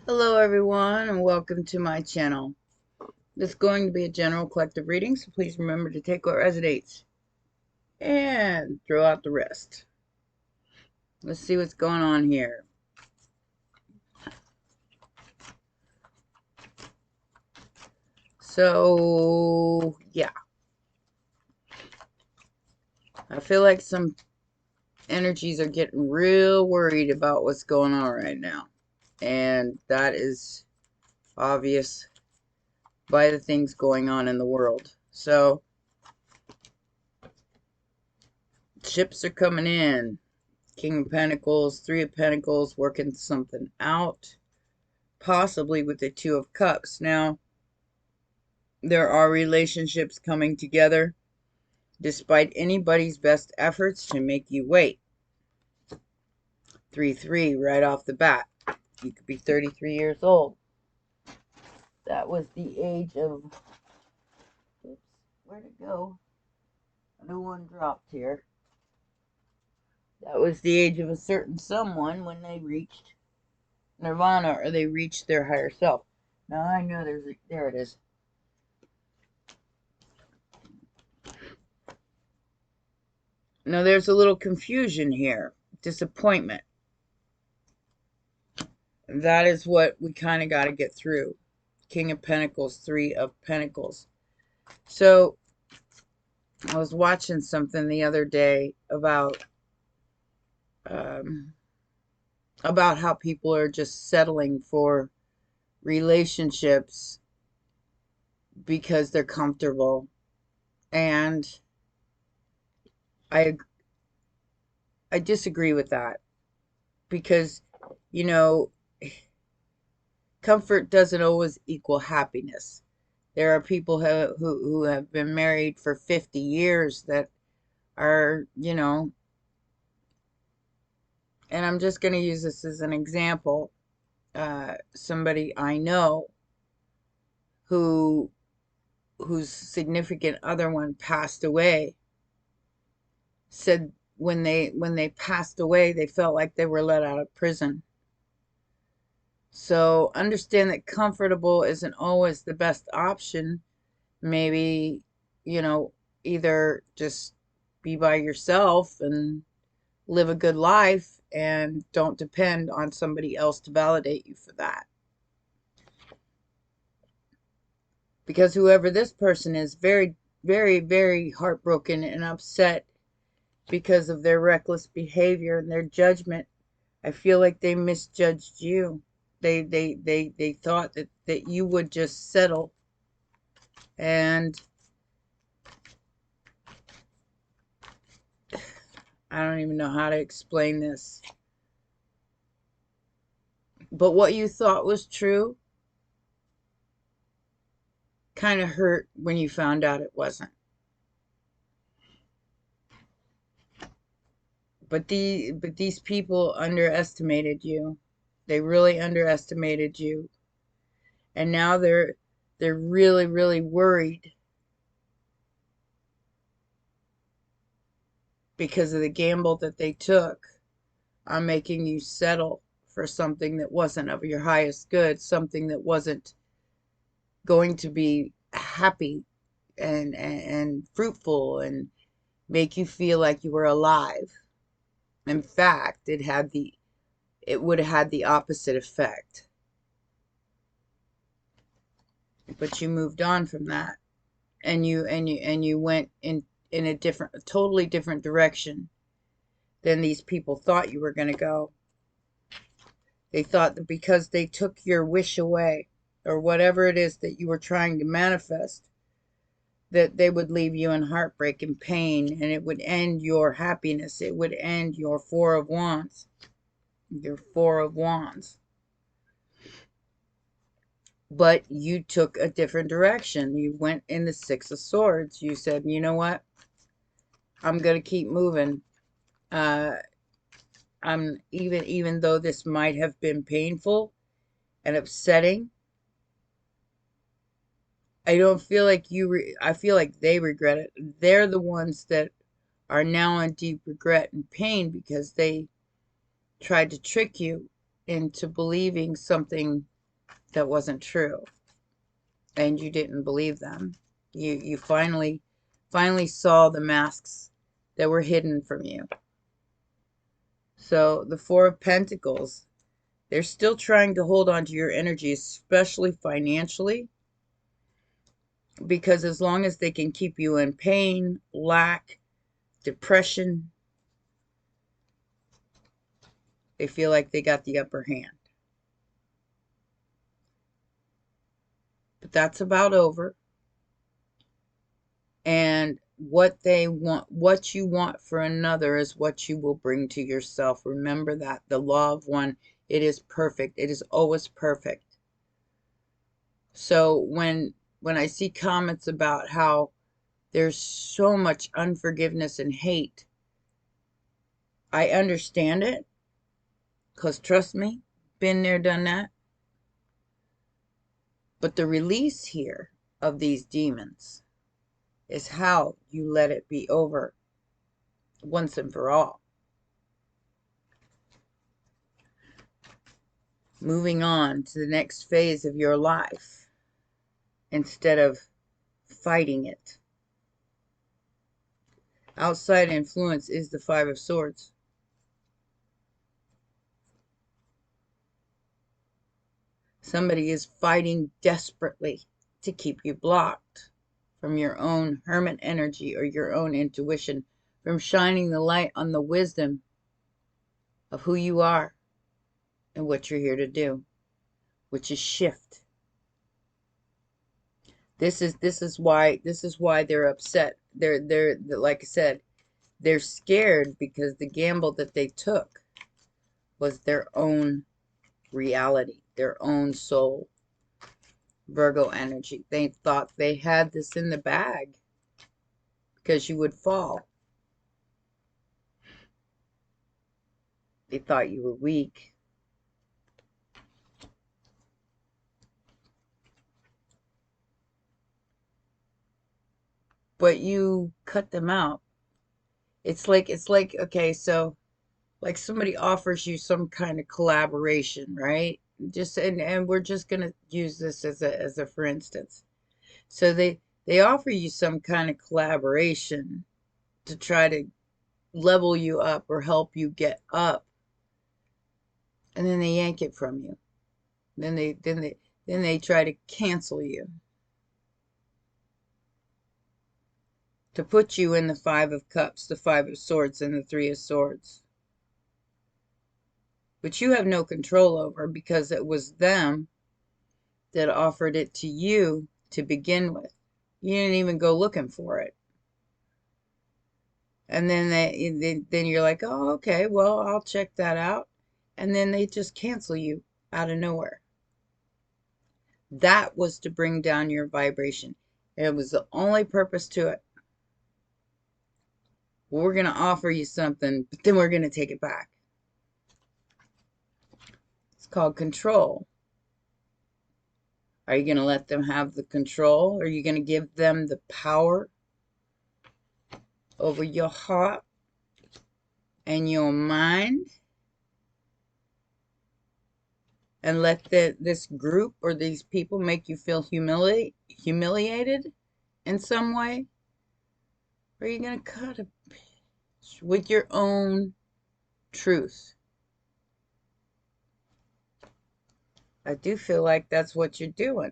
Hello everyone and welcome to my channel. This is going to be a general collective reading, so please remember to take what resonates and throw out the rest. Let's see what's going on here. So, yeah. I feel like some energies are getting real worried about what's going on right now. And that is obvious by the things going on in the world. So, ships are coming in. King of Pentacles, Three of Pentacles, working something out. Possibly with the Two of Cups. Now, there are relationships coming together despite anybody's best efforts to make you wait. 3-3 right off the bat. You could be 33 years old. That was the age of... Oops, where'd it go? A new one dropped here. That was the age of a certain someone when they reached nirvana, or they reached their higher self. Now I know there it is. Now there's a little confusion here. Disappointment. That is what we kind of got to get through. King of Pentacles, Three of Pentacles. So I was watching something the other day about how people are just settling for relationships because they're comfortable, and I disagree with that, because you know, comfort doesn't always equal happiness. There are people who have been married for 50 years that are, and I'm just going to use this as an example. Somebody I know whose significant other one passed away said when they passed away, they felt like they were let out of prison. So understand that comfortable isn't always the best option. Maybe, either just be by yourself and live a good life and don't depend on somebody else to validate you for that. Because whoever this person is, very, very, very heartbroken and upset because of their reckless behavior and their judgment. I feel like they misjudged you. They thought that you would just settle, and I don't even know how to explain this. But what you thought was true kind of hurt when you found out it wasn't. But these people underestimated you. They really underestimated you. And now they're really, really worried because of the gamble that they took on making you settle for something that wasn't of your highest good, something that wasn't going to be happy and fruitful and make you feel like you were alive. In fact, it would have had the opposite effect. But you moved on from that, and you went in a totally different direction than these people thought you were going to go. They thought that because they took your wish away, or whatever it is that you were trying to manifest, that they would leave you in heartbreak and pain, and it would end your happiness. It would end your Four of Wands. Your Four of Wands. But you took a different direction. You went in the Six of Swords. You said, you know what? I'm going to keep moving. I'm even though this might have been painful and upsetting, I don't feel like I feel like they regret it. They're the ones that are now in deep regret and pain because they tried to trick you into believing something that wasn't true. And you didn't believe them. You finally saw the masks that were hidden from you. So the Four of Pentacles, they're still trying to hold on to your energy, especially financially, because as long as they can keep you in pain, lack, depression, they feel like they got the upper hand. But that's about over. And what they want, what you want for another is what you will bring to yourself. Remember that. The law of one, it is perfect. It is always perfect. So when I see comments about how there's so much unforgiveness and hate, I understand it. Because trust me, been there, done that. But the release here of these demons is how you let it be over once and for all. Moving on to the next phase of your life instead of fighting it. Outside influence is the Five of Swords. Somebody is fighting desperately to keep you blocked from your own hermit energy or your own intuition, from shining the light on the wisdom of who you are and what you're here to do, which is shift. This is why they're upset. They're like I said, they're scared because the gamble that they took was their own reality, their own soul. Virgo energy. They thought they had this in the bag because you would fall. They thought you were weak. But you cut them out. It's like, okay, so like somebody offers you some kind of collaboration, right? Just and we're just gonna use this as a for instance. So they offer you some kind of collaboration to try to level you up or help you get up, and then they yank it from you. Then they try to cancel you, to put you in the Five of Cups, the Five of Swords, and the Three of Swords, which you have no control over because it was them that offered it to you to begin with. You didn't even go looking for it. And then then you're like, oh, okay, well, I'll check that out. And then they just cancel you out of nowhere. That was to bring down your vibration. It was the only purpose to it. We're going to offer you something, but then we're going to take it back. It's called control. Are you going to let them have the control? Are you going to give them the power over your heart and your mind? And let this group or these people make you feel humiliated in some way? Or are you going to cut a bitch with your own truth? I do feel like that's what you're doing.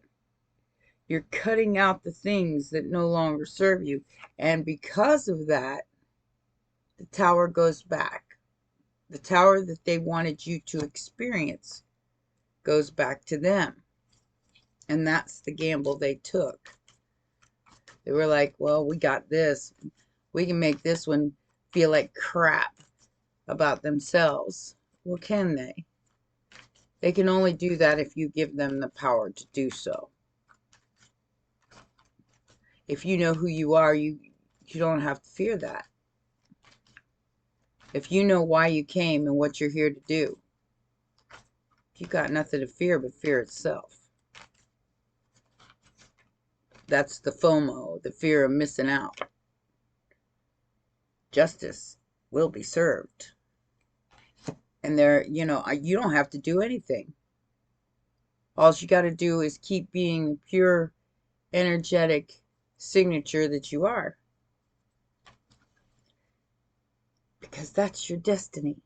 You're cutting out the things that no longer serve you. And because of that, the tower goes back. The tower that they wanted you to experience goes back to them. And that's the gamble they took. They were like, well, we got this. We can make this one feel like crap about themselves. Well, can they? They can only do that if you give them the power to do so. If you know who you are, you don't have to fear that. If you know why you came and what you're here to do, you got nothing to fear but fear itself. That's the FOMO, the fear of missing out. Justice will be served. And there, you don't have to do anything. All you got to do is keep being the pure, energetic signature that you are. Because that's your destiny.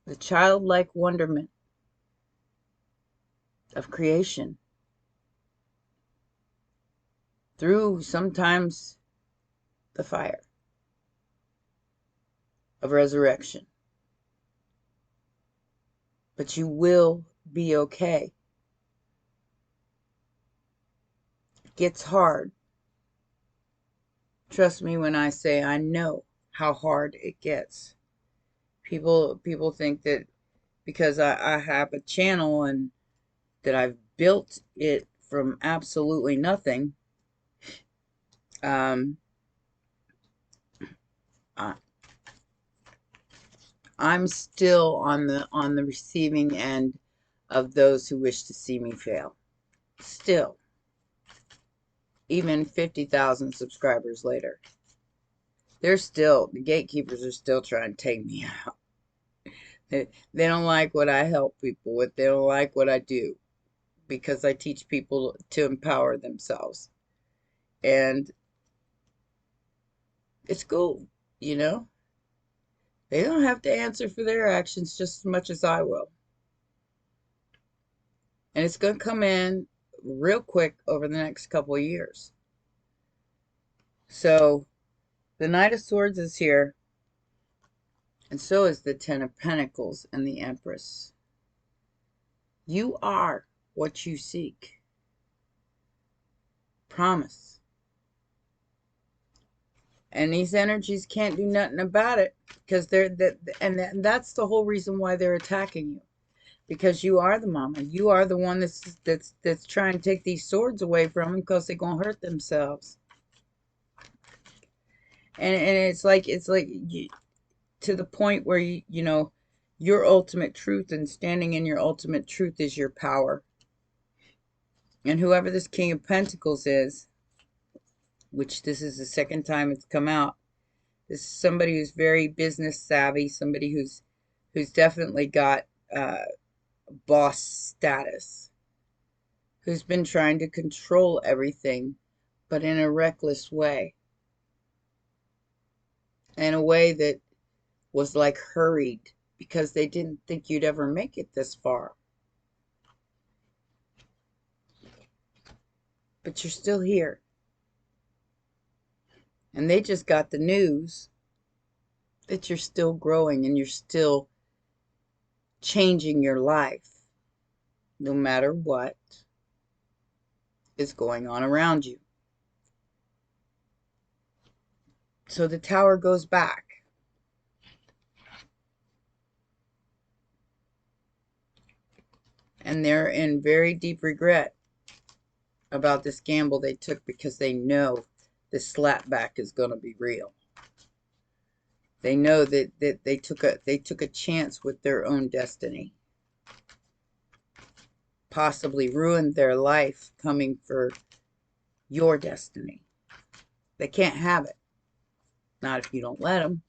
The childlike wonderment of creation. Through sometimes the fire of resurrection. But you will be okay. It gets hard. Trust me when I say I know how hard it gets. People think that because I have a channel and that I've built it from absolutely nothing, I, I'm still on the receiving end of those who wish to see me fail. Still, even 50,000 subscribers later, the gatekeepers are still trying to take me out. They don't like what I help people with. They don't like what I do because I teach people to empower themselves. And it's cool, you know? They don't have to answer for their actions just as much as I will. And it's going to come in real quick over the next couple of years. So, the Knight of Swords is here. And so is the Ten of Pentacles and the Empress. You are what you seek. Promise. And these energies can't do nothing about it because that's the whole reason why they're attacking you. Because you are the mama. You are the one that's trying to take these swords away from them because they're gonna hurt themselves. And it's like you, to the point where you know your ultimate truth, and standing in your ultimate truth is your power. And whoever this King of Pentacles is, which this is the second time it's come out, this is somebody who's very business savvy, somebody who's definitely got boss status, who's been trying to control everything, but in a reckless way, in a way that was like hurried because they didn't think you'd ever make it this far. But you're still here. And they just got the news that you're still growing and you're still changing your life, no matter what is going on around you. So the Tower goes back. And they're in very deep regret about this gamble they took because they know the slapback is going to be real. They know that they took a chance with their own destiny. Possibly ruined their life coming for your destiny. They can't have it. Not if you don't let them.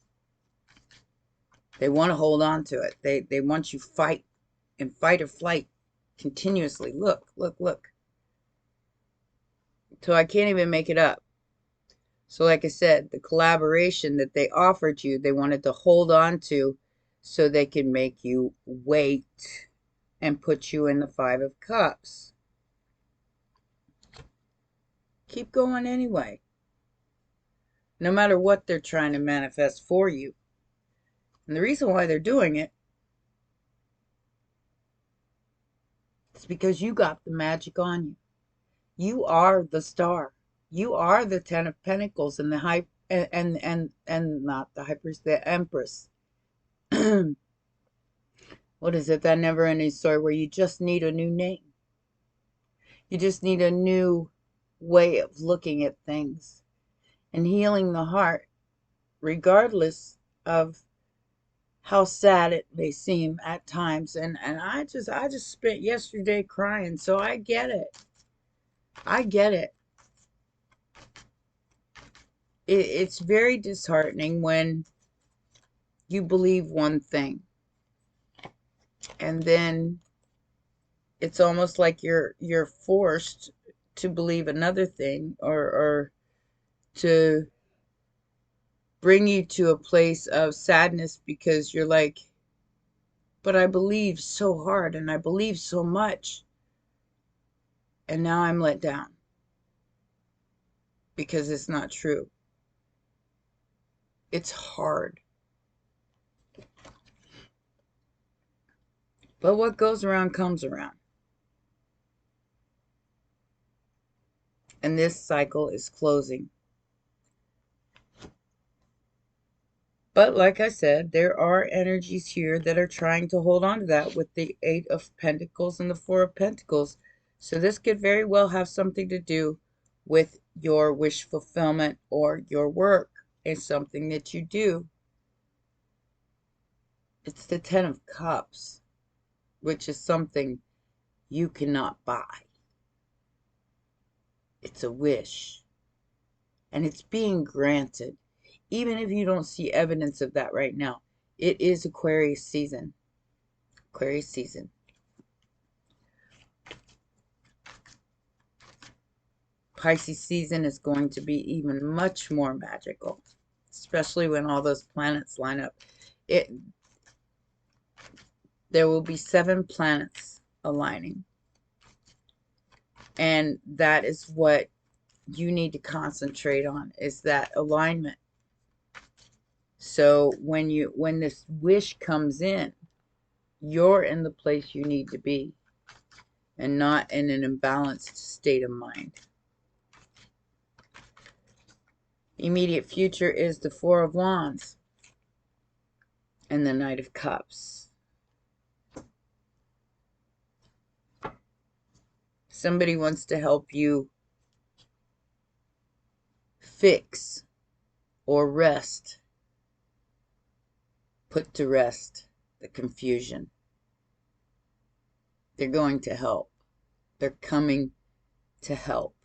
They want to hold on to it. They want you fight and fight or flight continuously. Look. So I can't even make it up. So like I said, the collaboration that they offered you, they wanted to hold on to so they can make you wait and put you in the Five of Cups. Keep going anyway. No matter what they're trying to manifest for you. And the reason why they're doing it is because you got the magic on you. You are the star. You are the Ten of Pentacles and the not the High Priest, the Empress. What is it? That never-ending story where you just need a new name. You just need a new way of looking at things and healing the heart, regardless of how sad it may seem at times. And I just spent yesterday crying, so I get it. I get it. It's very disheartening when you believe one thing and then it's almost like you're forced to believe another thing, or to bring you to a place of sadness, because you're like, but I believe so hard and I believe so much, and now I'm let down because it's not true. It's hard. But what goes around comes around. And this cycle is closing. But like I said, there are energies here that are trying to hold on to that with the Eight of Pentacles and the Four of Pentacles. So this could very well have something to do with your wish fulfillment or your work. It's something that you do. It's the Ten of Cups, which is something you cannot buy. It's a wish. And it's being granted. Even if you don't see evidence of that right now, it is Aquarius season. Aquarius season. Pisces season is going to be even much more magical, especially when all those planets line up. There will be 7 planets aligning. And that is what you need to concentrate on, is that alignment. So when this wish comes in, you're in the place you need to be and not in an imbalanced state of mind. Immediate future is the Four of Wands and the Knight of Cups. Somebody wants to help you fix or rest, put to rest the confusion. They're going to help. They're coming to help.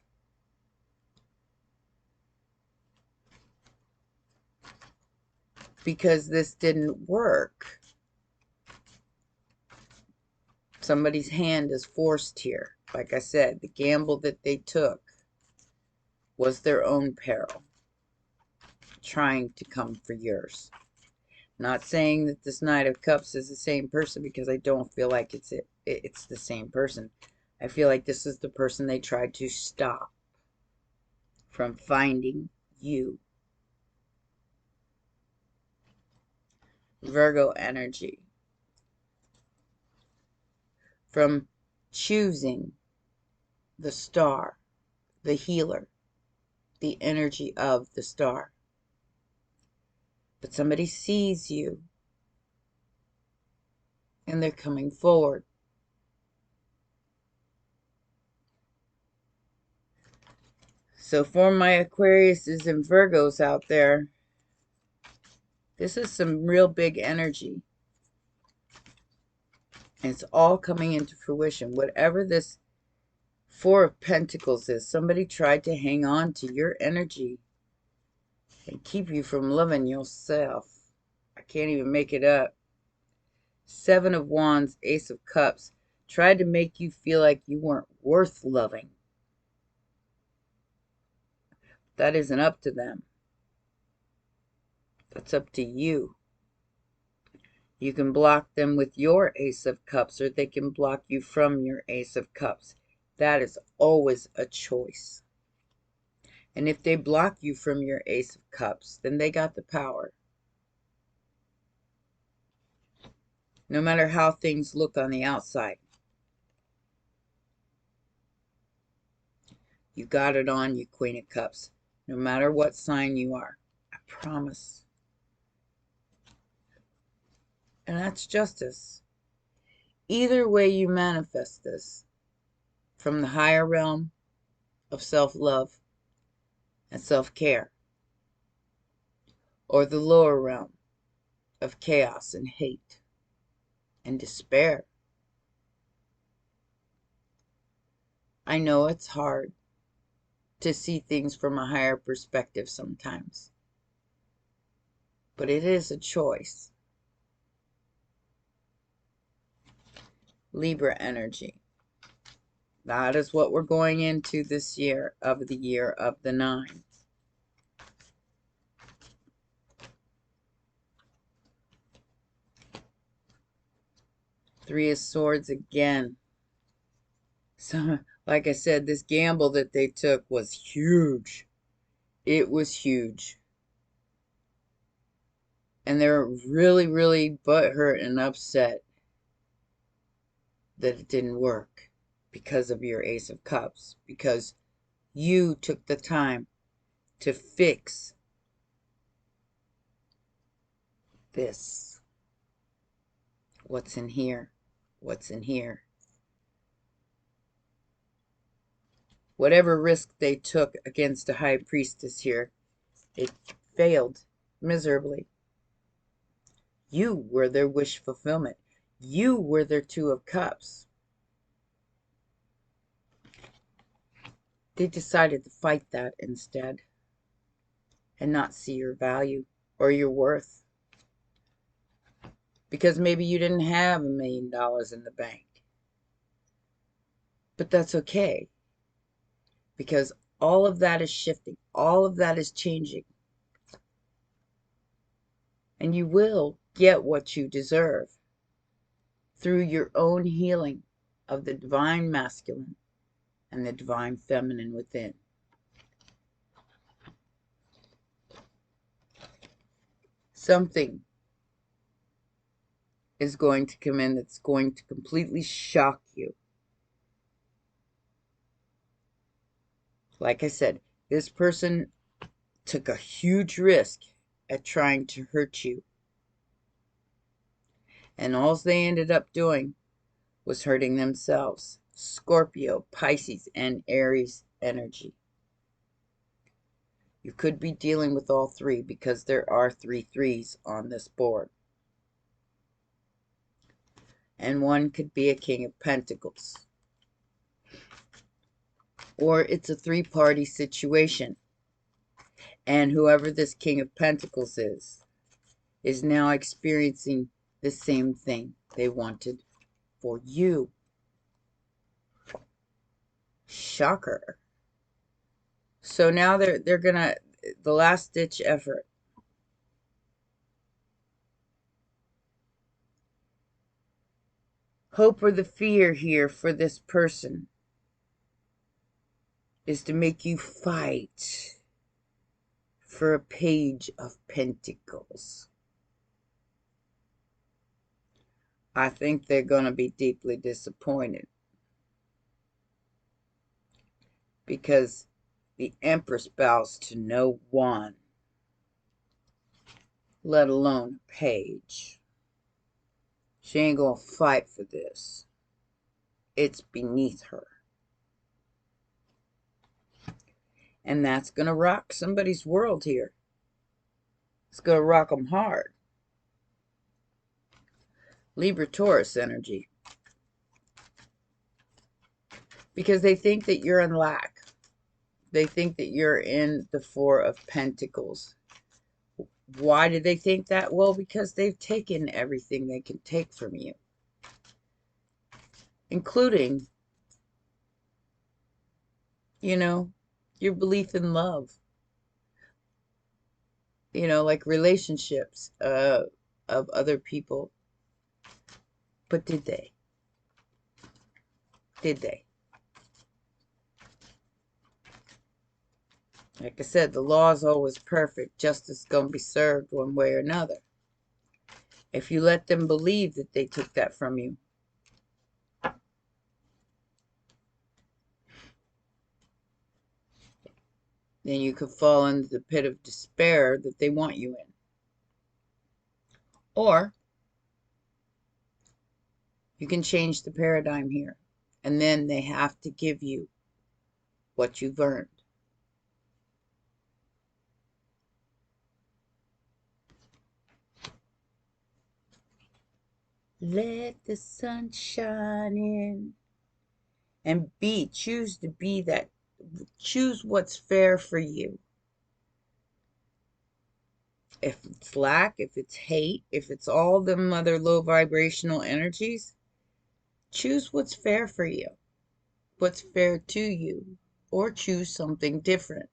Because this didn't work. Somebody's hand is forced here. Like I said, the gamble that they took was their own peril, trying to come for yours. Not saying that this Knight of Cups is the same person, because I don't feel like it's the same person. I feel like this is the person they tried to stop from finding you. Virgo energy. From choosing the star, the healer, the energy of the star. But somebody sees you and they're coming forward. So for my Aquariuses and Virgos out there, this is some real big energy. And it's all coming into fruition. Whatever this Four of Pentacles is, somebody tried to hang on to your energy and keep you from loving yourself. I can't even make it up. Seven of Wands, Ace of Cups, tried to make you feel like you weren't worth loving. That isn't up to them. That's up to you. You can block them with your Ace of Cups, or they can block you from your Ace of Cups. That is always a choice. And if they block you from your Ace of Cups, then they got the power. No matter how things look on the outside. You got it on, you Queen of Cups. No matter what sign you are. I promise. And that's justice. Either way you manifest this, from the higher realm of self-love and self-care, or the lower realm of chaos and hate and despair. I know it's hard to see things from a higher perspective sometimes, but it is a choice. Libra energy. That is what we're going into this year of the 9. Three of Swords again. So, like I said, this gamble that they took was huge. It was huge. And they're really, really butthurt and upset that it didn't work because of your Ace of Cups. Because you took the time to fix this. What's in here? What's in here? Whatever risk they took against a high priestess here, it failed miserably. You were their wish fulfillment. You were their Two of Cups. They decided to fight that instead and not see your value or your worth. Because maybe you didn't have $1 million in the bank. But that's okay. Because all of that is shifting. All of that is changing. And you will get what you deserve through your own healing of the divine masculine and the divine feminine within. Something is going to come in that's going to completely shock you. Like I said, this person took a huge risk at trying to hurt you. And all they ended up doing was hurting themselves. Scorpio, Pisces, and Aries energy. You could be dealing with all three because there are 3 threes on this board. And one could be a King of Pentacles. Or it's a 3-party situation. And whoever this King of Pentacles is now experiencing the same thing they wanted for you. Shocker. So now they're gonna, the last ditch effort. Hope or the fear here for this person is to make you fight for a Page of Pentacles. I think they're going to be deeply disappointed because the Empress bows to no one, let alone a page. She ain't going to fight for this. It's beneath her. And that's going to rock somebody's world here. It's going to rock them hard. Libra Taurus energy. Because they think that you're in lack. They think that you're in the Four of Pentacles. Why do they think that? Well, because they've taken everything they can take from you. Including, you know, your belief in love. You know, like relationships of other people. But did they? Did they? Like I said, the law is always perfect. Justice is going to be served one way or another. If you let them believe that they took that from you, then you could fall into the pit of despair that they want you in. Or you can change the paradigm here. And then they have to give you what you've earned. Let the sun shine in. And choose to be that. Choose what's fair for you. If it's lack, if it's hate, if it's all them other low vibrational energies, choose what's fair for you. what's fair to you, or choose something different.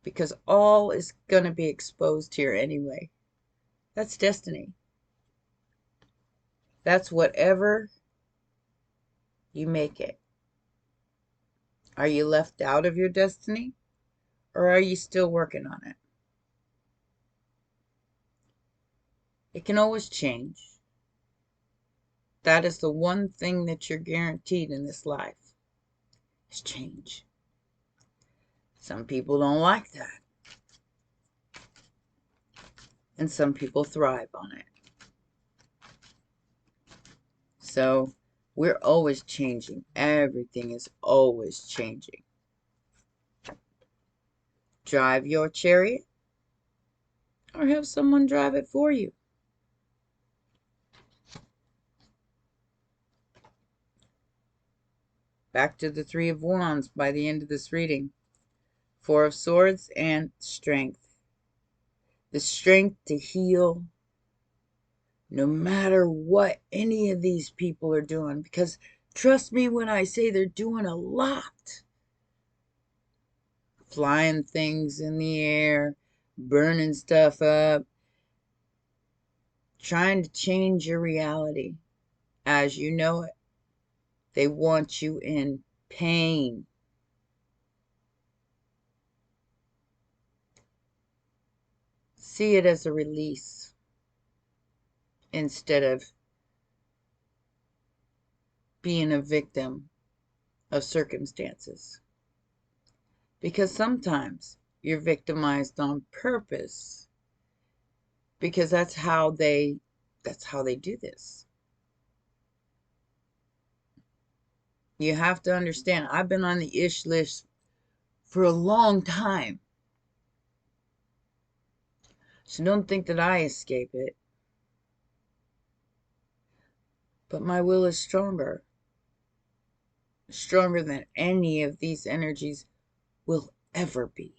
Because all is going to be exposed here anyway. That's destiny. That's whatever you make it. Are you left out of your destiny, or are you still working on it? It can always change. That is the one thing that you're guaranteed in this life, is change. Some people don't like that. And some people thrive on it. So we're always changing. Everything is always changing. Drive your chariot, or have someone drive it for you. Back to the Three of Wands by the end of this reading. Four of Swords and strength. The strength to heal no matter what any of these people are doing. Because trust me when I say they're doing a lot. Flying things in the air, burning stuff up, trying to change your reality as you know it. They want you in pain. See it as a release instead of being a victim of circumstances. Because sometimes you're victimized on purpose, because that's how they do this. You have to understand, I've been on the ish list for a long time. So don't think that I escape it. But my will is stronger. Stronger than any of these energies will ever be.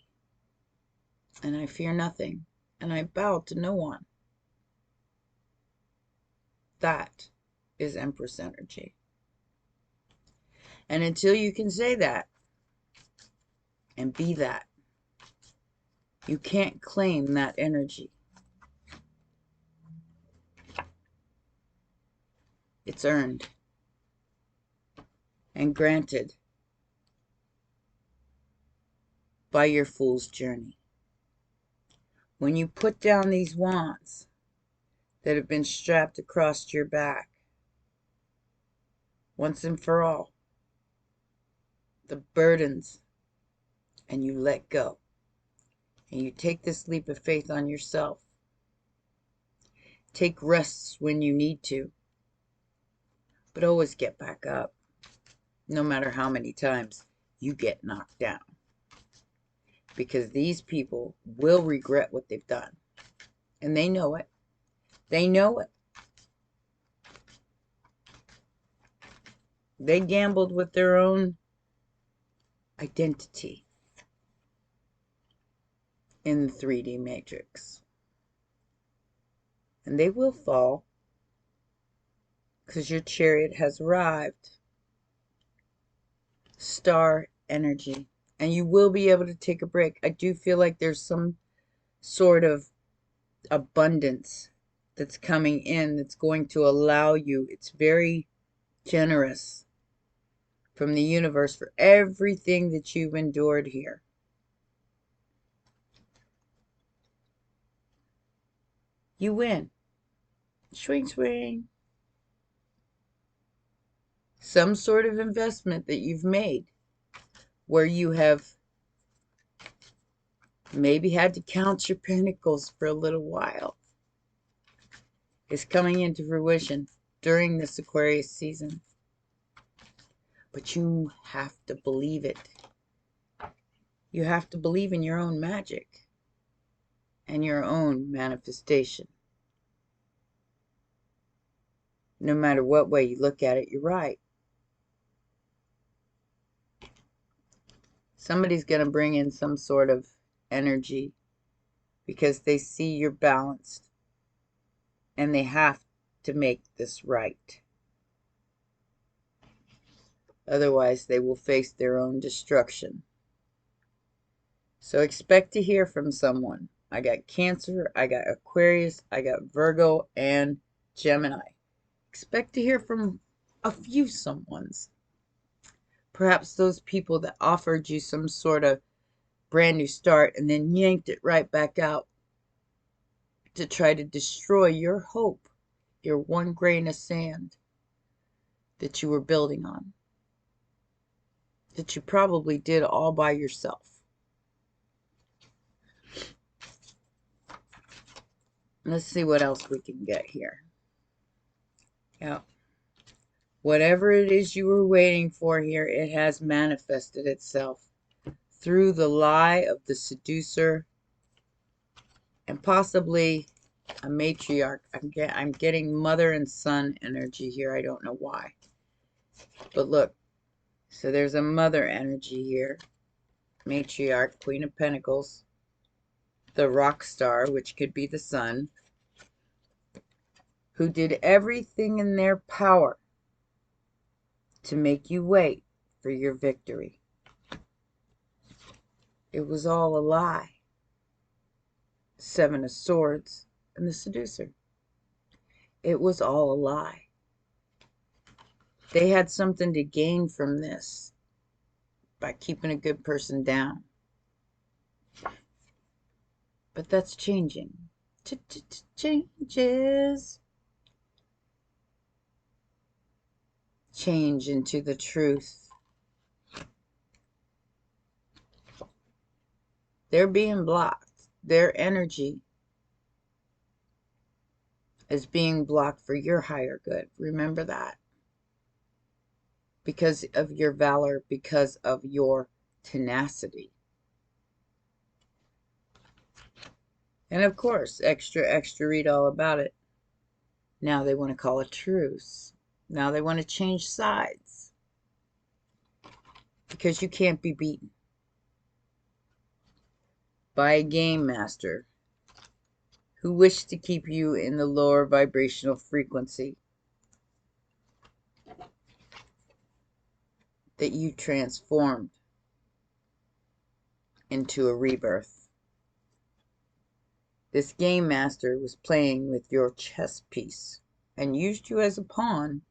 And I fear nothing. And I bow to no one. That is Empress energy. And until you can say that and be that, you can't claim that energy. It's earned and granted by your fool's journey. When you put down these wands that have been strapped across your back, once and for all, the burdens, and you let go, and you take this leap of faith on yourself. Take rests when you need to, but always get back up, no matter how many times you get knocked down. Because these people will regret what they've done. And they know it. They know it. They gambled with their own identity in the 3D matrix. And they will fall, because your chariot has arrived. Star energy. And you will be able to take a break. I do feel like there's some sort of abundance that's coming in that's going to allow you. It's very generous from the universe for everything that you've endured here. You win. Swing, swing. Some sort of investment that you've made where you have maybe had to count your pinnacles for a little while is coming into fruition during this Aquarius season. But you have to believe it. You have to believe in your own magic and your own manifestation. No matter what way you look at it, you're right. Somebody's going to bring in some sort of energy because they see you're balanced and they have to make this right. Otherwise, they will face their own destruction. So expect to hear from someone. I got Cancer, I got Aquarius, I got Virgo, and Gemini. Expect to hear from a few someones. Perhaps those people that offered you some sort of brand new start and then yanked it right back out to try to destroy your hope, your one grain of sand that you were building on, that you probably did all by yourself. Let's see what else we can get here. Yeah. Whatever it is you were waiting for here, it has manifested itself through the lie of the seducer and possibly a matriarch. I'm getting mother and son energy here. I don't know why. But look, so there's a mother energy here. Matriarch, Queen of Pentacles. The rock star, which could be the sun, who did everything in their power to make you wait for your victory. It was all a lie. Seven of Swords and the seducer. It was all a lie. They had something to gain from this by keeping a good person down. But that's changing. Changes. Change into the truth. They're being blocked. Their energy is being blocked for your higher good. Remember that. Because of your valor, because of your tenacity. And of course, extra, read all about it. Now they want to call a truce. Now they want to change sides. Because you can't be beaten by a game master who wished to keep you in the lower vibrational frequency that you transformed into a rebirth. This game master was playing with your chess piece and used you as a pawn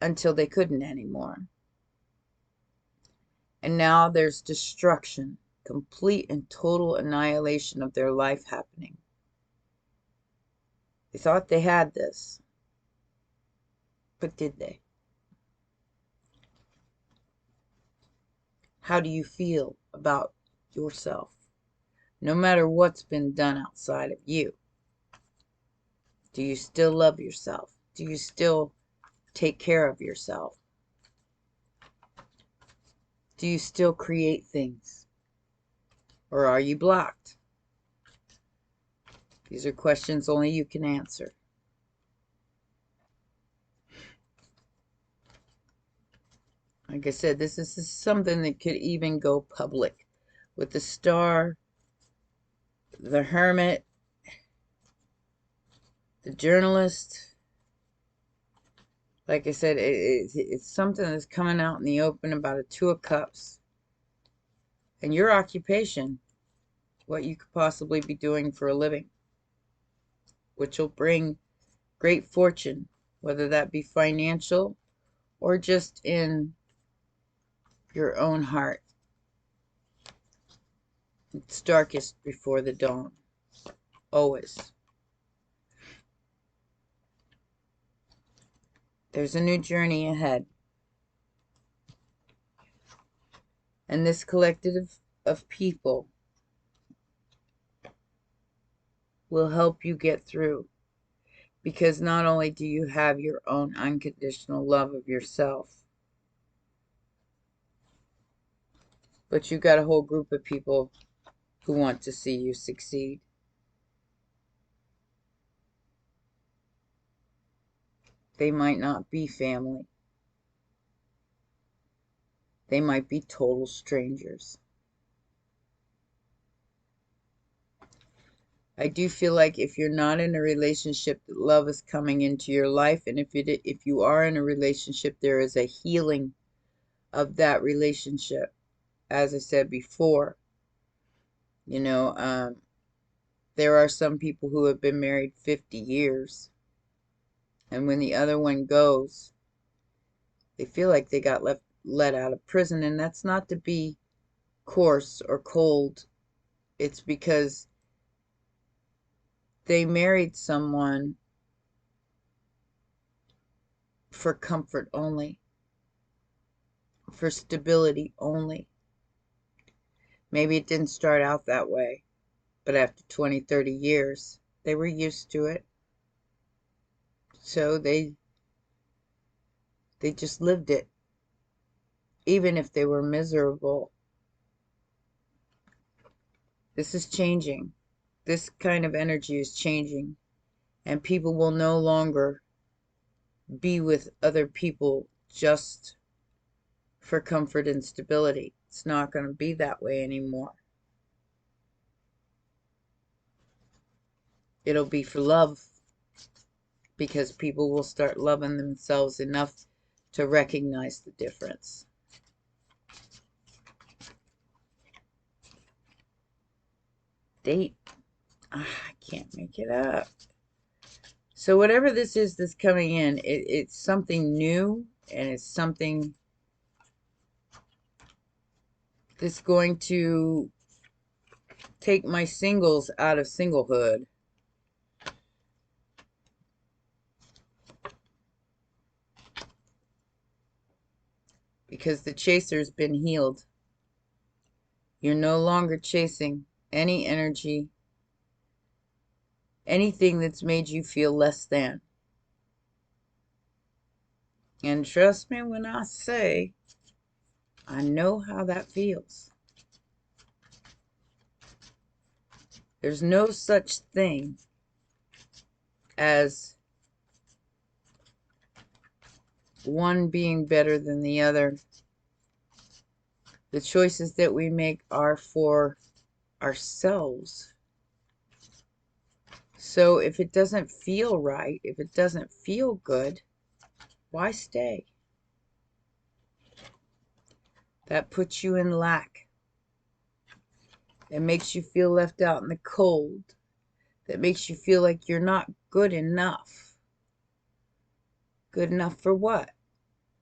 until they couldn't anymore. And now there's destruction, complete and total annihilation of their life happening. They thought they had this, but did they? How do you feel about yourself? No matter what's been done outside of you. Do you still love yourself? Do you still take care of yourself? Do you still create things? Or are you blocked? These are questions only you can answer. Like I said, this is something that could even go public. With the Star, the Hermit, the Journalist. Like I said, it's something that's coming out in the open about a Two of Cups. And your occupation, what you could possibly be doing for a living, which will bring great fortune, whether that be financial or just in your own heart. It's darkest before the dawn. Always. There's a new journey ahead. And this collective of people will help you get through. Because not only do you have your own unconditional love of yourself, but you got a whole group of people who want to see you succeed. They might not be family. They might be total strangers. I do feel like if you're not in a relationship, that love is coming into your life. And if you are in a relationship, there is a healing of that relationship. As I said before, you know, there are some people who have been married 50 years. And when the other one goes, they feel like they got let out of prison. And that's not to be coarse or cold. It's because they married someone for comfort only, for stability only. Maybe it didn't start out that way, but after 20, 30 years, they were used to it. So they just lived it, even if they were miserable. This is changing. This kind of energy is changing, and people will no longer be with other people just for comfort and stability. It's not going to be that way anymore. It'll be for love, because people will start loving themselves enough to recognize the difference. Date. I can't make it up. So whatever this is that's coming in, it's something new, and it's something that's going to take my singles out of singlehood. Because the chaser's been healed. You're no longer chasing any energy, anything that's made you feel less than. And trust me when I say, I know how that feels. There's no such thing as one being better than the other. The choices that we make are for ourselves. So if it doesn't feel right, if it doesn't feel good, why stay? That puts you in lack. It makes you feel left out in the cold. That makes you feel like you're not good enough. Good enough for what?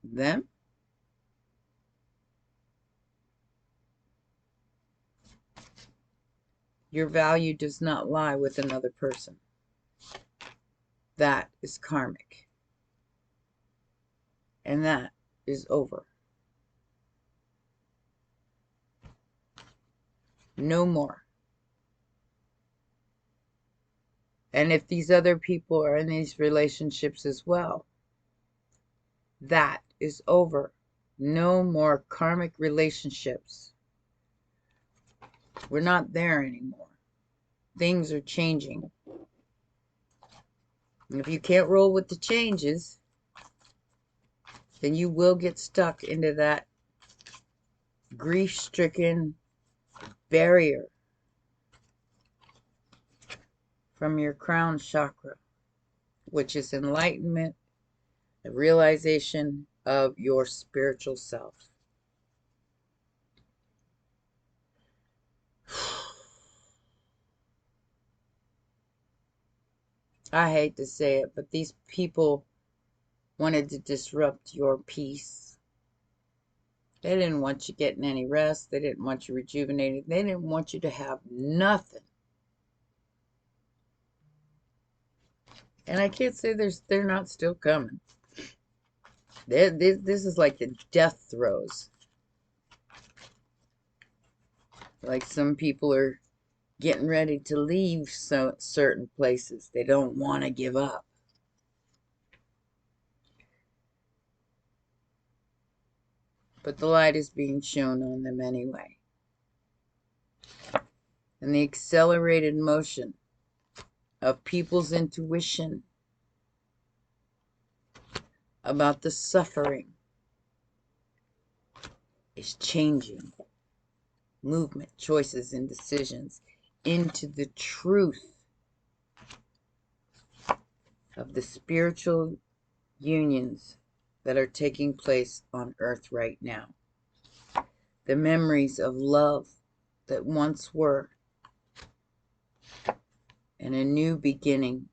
Them? Your value does not lie with another person. That is karmic. And that is over. No more. And if these other people are in these relationships as well, that is over. No more karmic relationships. We're not there anymore. Things are changing. And if you can't roll with the changes, then you will get stuck into that grief-stricken barrier from your crown chakra, which is enlightenment, the realization of your spiritual self. I hate to say it, but these people wanted to disrupt your peace. They didn't want you getting any rest. They didn't want you rejuvenated. They didn't want you to have nothing. And I can't say they're not still coming. This is like the death throes. Like some people are getting ready to leave certain places. They don't want to give up. But the light is being shown on them anyway. And the accelerated motion of people's intuition about the suffering is changing movement, choices, and decisions into the truth of the spiritual unions that are taking place on earth right now. The memories of love that once were, and a new beginning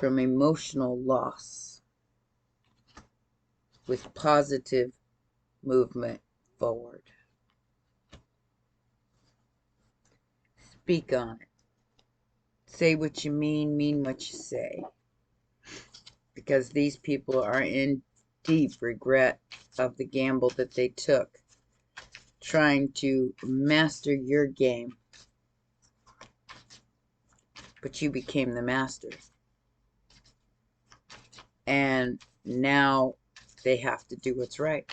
from emotional loss with positive movement forward. Speak on it. Say what you mean what you say. Because these people are in deep regret of the gamble that they took, trying to master your game. But you became the master. And now they have to do what's right,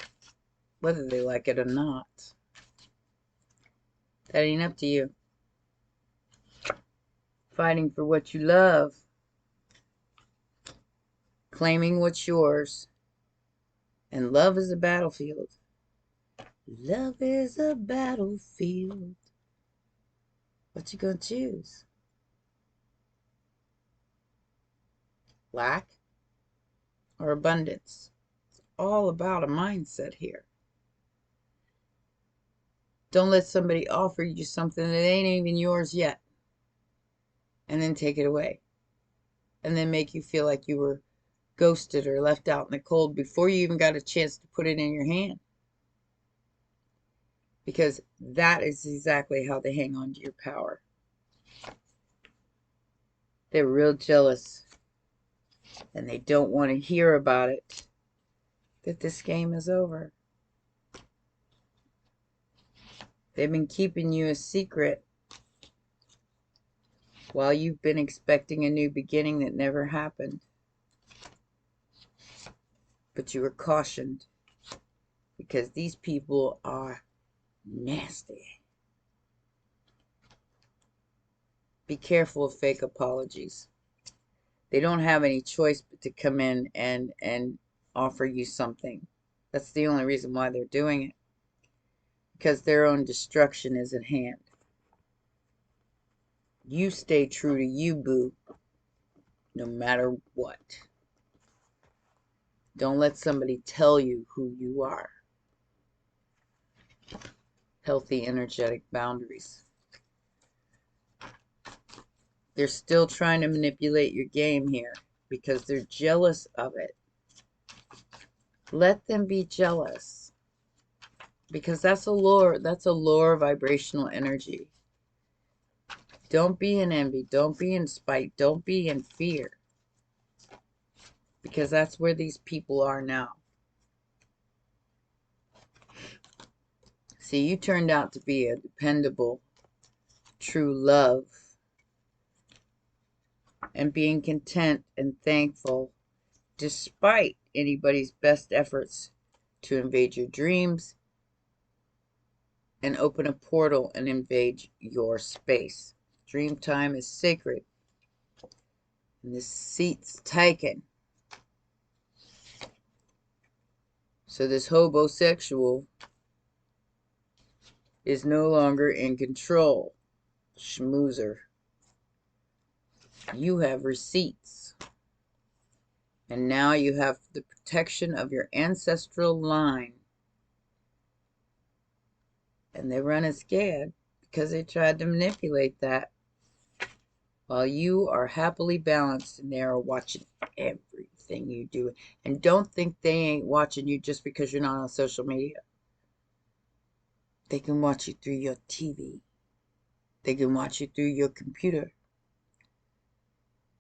whether they like it or not. That ain't up to you. Fighting for what you love. Claiming what's yours. And love is a battlefield. Love is a battlefield. What you gonna choose? Lack or abundance? It's all about a mindset here. Don't let somebody offer you something that ain't even yours yet, and then take it away, and then make you feel like you were ghosted or left out in the cold before you even got a chance to put it in your hand. Because that is exactly how they hang on to your power. They're real jealous, and they don't want to hear about it, that this game is over. They've been keeping you a secret while you've been expecting a new beginning that never happened. But you were cautioned, because these people are nasty. Be careful of fake apologies. They don't have any choice but to come in and offer you something. That's the only reason why they're doing it. Because their own destruction is at hand. You stay true to you, boo, no matter what. Don't let somebody tell you who you are. Healthy, energetic boundaries. They're still trying to manipulate your game here because they're jealous of it. Let them be jealous, because that's a lower vibrational energy. Don't be in envy. Don't be in spite. Don't be in fear, because that's where these people are now. See, you turned out to be a dependable, true love, and being content and thankful despite anybody's best efforts to invade your dreams and open a portal and invade your space. Dream time is sacred, and this seat's taken. So this hobosexual is no longer in control. Schmoozer. You have receipts. And now you have the protection of your ancestral line. And they're running scared because they tried to manipulate that. While you are happily balanced and they are watching everything you do. And don't think they ain't watching you just because you're not on social media. They can watch you through your TV. They can watch you through your computer.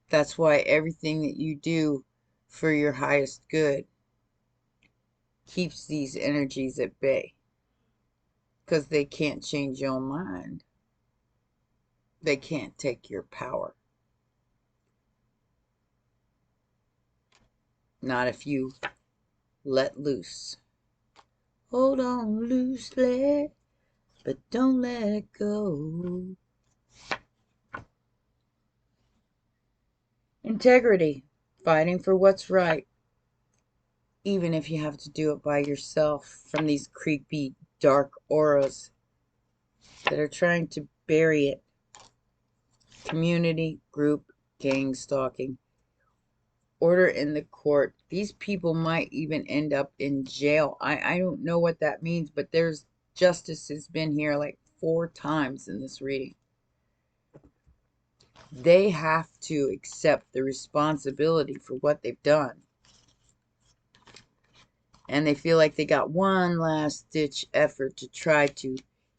That's why everything that you do for your highest good keeps these energies at bay. Because they can't change your mind. They can't take your power. Not if you let loose. Hold on loosely, but don't let go. Integrity. Fighting for what's right. Even if you have to do it by yourself from these creepy, dark auras that are trying to bury it. Community, group, gang stalking. order in the court. These people might even end up in jail. I don't know what that means, but there's justice has been here like 4 times in this reading. They have to accept the responsibility for what they've done. And they feel like they got one last ditch effort to try to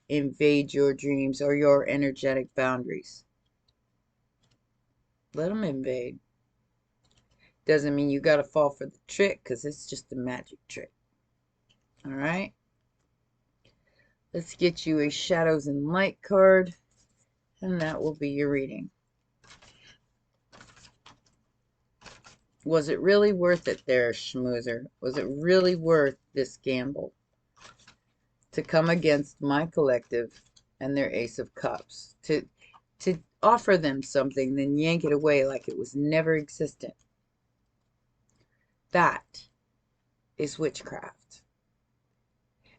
invade your dreams or your energetic boundaries. Let them invade. Doesn't mean you got to fall for the trick, because it's just a magic trick. All right. Let's get you a Shadows and Light card, and that will be your reading. Was it really worth it there, schmoozer? Was it really worth this gamble to come against my collective and their Ace of Cups? To offer them something, then yank it away like it was never existent. That is witchcraft.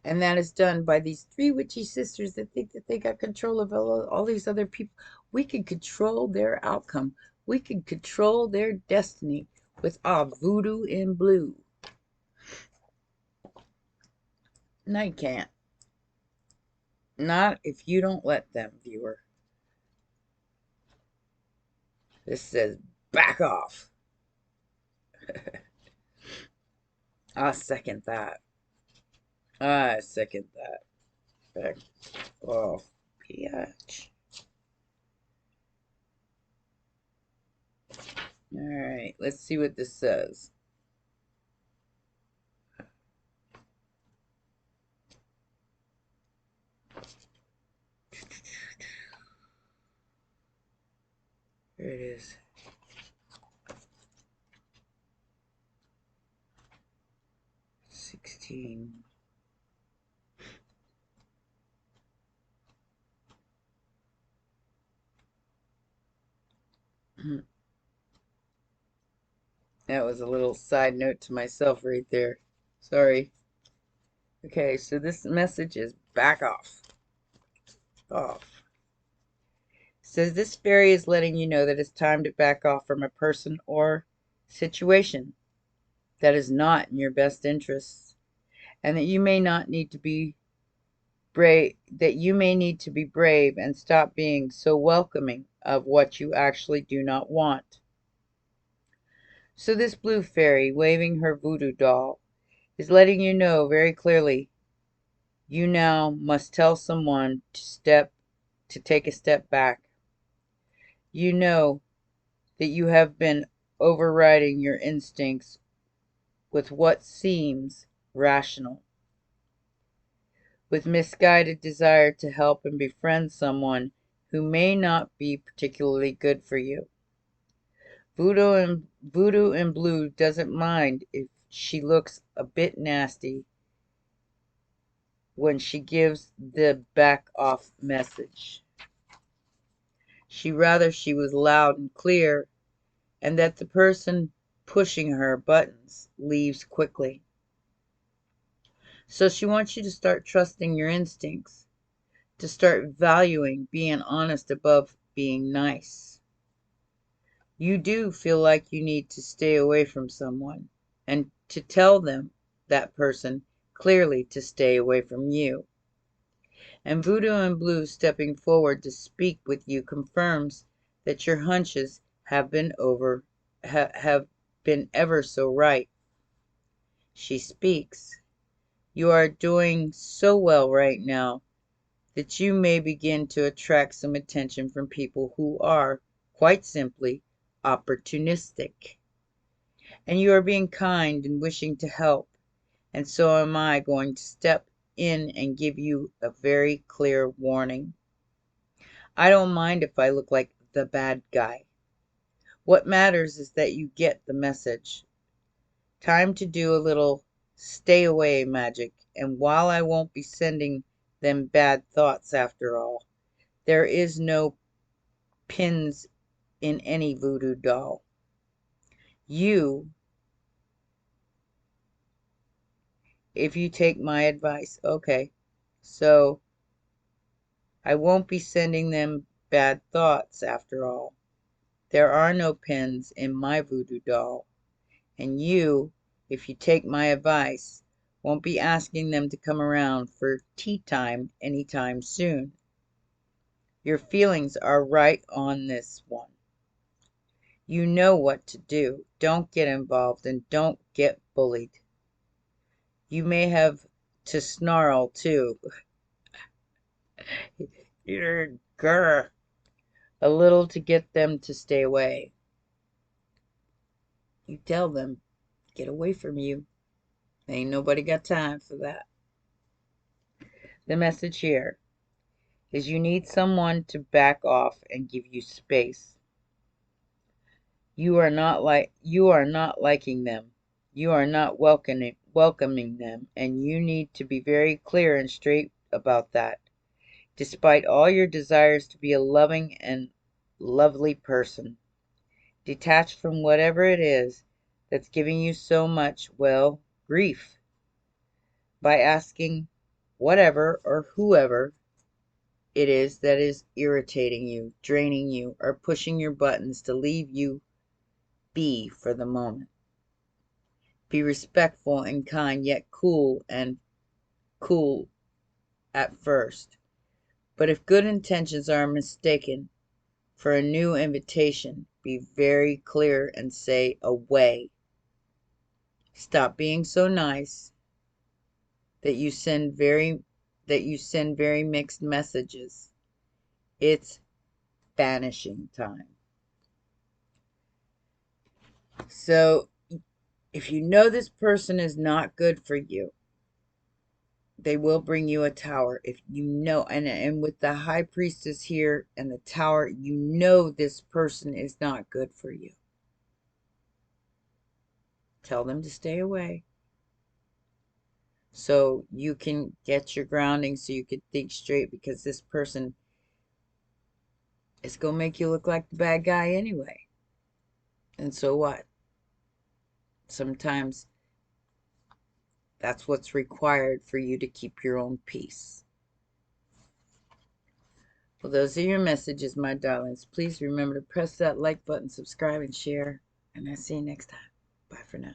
And that is done by these 3 witchy sisters that think that they got control of all these other people. We can control their outcome. We can control their destiny with our voodoo in blue. No, you can't. Not if you don't let them, viewer. This says, back off. I second that. I second that. Back off, bitch. Alright, let's see what this says. Here it is. That was a little side note to myself right there. Sorry. Okay, so this message is back off. Off. It says this fairy is letting you know that it's time to back off from a person or situation that is not in your best interests, and that you may not need to be brave, and stop being so welcoming of what you actually do not want. So this blue fairy, waving her voodoo doll, is letting you know very clearly you now must tell someone to take a step back. You know that you have been overriding your instincts with what seems rational, with misguided desire to help and befriend someone who may not be particularly good for you. Voodoo in blue doesn't mind if she looks a bit nasty when she gives the back off message. She was loud and clear, and that the person pushing her buttons leaves quickly. So she wants you to start trusting your instincts, to start valuing being honest above being nice. You do feel like you need to stay away from someone, and to tell them, that person, clearly to stay away from you. And Voodoo in blue stepping forward to speak with you confirms that your hunches have been ever so right. She speaks. You are doing so well right now that you may begin to attract some attention from people who are, quite simply, opportunistic. And you are being kind and wishing to help, and so am I going to step in and give you a very clear warning. I don't mind if I look like the bad guy. What matters is that you get the message. Time to do a little stay away magic, and while I won't be sending them bad thoughts after all, there is no pins in any voodoo doll. You, if you take my advice, okay, so I won't be sending them bad thoughts after all. There are no pins in my voodoo doll. And you, if you take my advice, won't be asking them to come around for tea time anytime soon. Your feelings are right on this one. You know what to do. Don't get involved and don't get bullied. You may have to snarl too. Grr, a little to get them to stay away. You tell them, get away from you. Ain't nobody got time for that. The message here is you need someone to back off and give you space. You are not liking them. You are not welcoming them, and you need to be very clear and straight about that. Despite all your desires to be a loving and lovely person, detached from whatever it is that's giving you so much, well, grief, by asking whatever or whoever it is that is irritating you, draining you, or pushing your buttons to leave you be for the moment. Be respectful and kind, yet cool at first. But if good intentions are mistaken for a new invitation, be very clear and say away. Stop being so nice that you send very mixed messages. It's vanishing time. So if you know this person is not good for you, they will bring you a tower. If you know, and with the high priestess here and the tower, you know this person is not good for you. Tell them to stay away so you can get your grounding, so you can think straight, because this person is going to make you look like the bad guy anyway. And so what? Sometimes that's what's required for you to keep your own peace. Well, those are your messages, my darlings. Please remember to press that like button, subscribe, and share. And I'll see you next time. Bye for now.